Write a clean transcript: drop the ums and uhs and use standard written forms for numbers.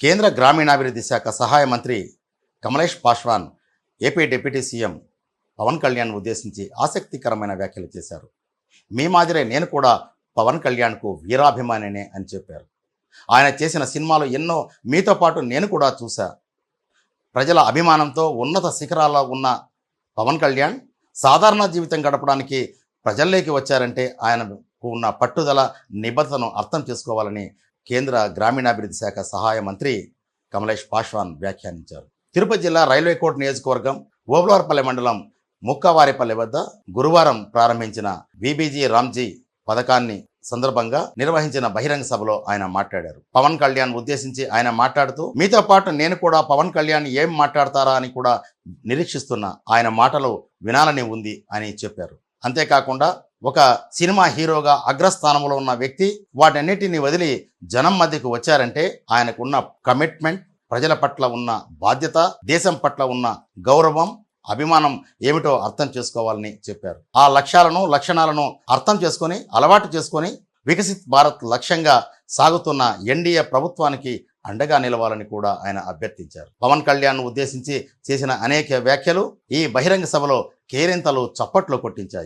కేంద్ర గ్రామీణాభివృద్ధి శాఖ సహాయ మంత్రి Kamlesh Paswan AP deputy CM Pawan Kalyan ఉద్దేశించి ఆసక్తికరమైన వ్యాఖ్యలు చేశారు. మీ మాదిరే నేను కూడా పవన్ కళ్యాణ్కు వీరాభిమానినే అని చెప్పారు. ఆయన చేసిన సినిమాలు ఎన్నో మీతో పాటు నేను కూడా చూశా. ప్రజల అభిమానంతో ఉన్నత శిఖరాల్లో ఉన్న పవన్ కళ్యాణ్ సాధారణ జీవితం గడపడానికి ప్రజల్లోకి వచ్చారంటే ఆయనకు ఉన్న పట్టుదల, నిబద్ధతను అర్థం చేసుకోవాలని కేంద్ర గ్రామీణాభివృద్ధి శాఖ సహాయ మంత్రి కమలేష్ పాశ్వాన్ వ్యాఖ్యానించారు. తిరుపతి జిల్లా రైల్వే కోర్టు నియోజకవర్గం ఓబులవారిపల్లె మండలం ముక్కవారిపల్లె వద్ద గురువారం ప్రారంభించిన బీబీజీ రామ్జీ పథకాన్ని సందర్భంగా నిర్వహించిన బహిరంగ సభలో ఆయన మాట్లాడారు. పవన్ కళ్యాణ్ ఉద్దేశించి ఆయన మాట్లాడుతూ, మీతో పాటు నేను కూడా పవన్ కళ్యాణ్ ఏం మాట్లాడతారా అని కూడా నిరీక్షిస్తున్నా, ఆయన మాటలు వినాలని ఉంది అని చెప్పారు. అంతేకాకుండా ఒక సినిమా హీరోగా అగ్రస్థానంలో ఉన్న వ్యక్తి వాటన్నిటిని వదిలి జనం మధ్యకు వచ్చారంటే ఆయనకున్న కమిట్మెంట్, ప్రజల పట్ల ఉన్న బాధ్యత, దేశం పట్ల ఉన్న గౌరవం, అభిమానం ఏమిటో అర్థం చేసుకోవాలని చెప్పారు. ఆ లక్షణాలను అర్థం చేసుకొని, అలవాటు చేసుకొని వికసిత్ భారత్ లక్ష్యంగా సాగుతున్న ఎన్డీఏ ప్రభుత్వానికి అండగా నిలవాలని కూడా ఆయన అభ్యర్థించారు. పవన్ కళ్యాణ్ ఉద్దేశించి చేసిన అనేక వ్యాఖ్యలు ఈ బహిరంగ సభలో కేరింతలు, చప్పట్లు కొట్టించాయి.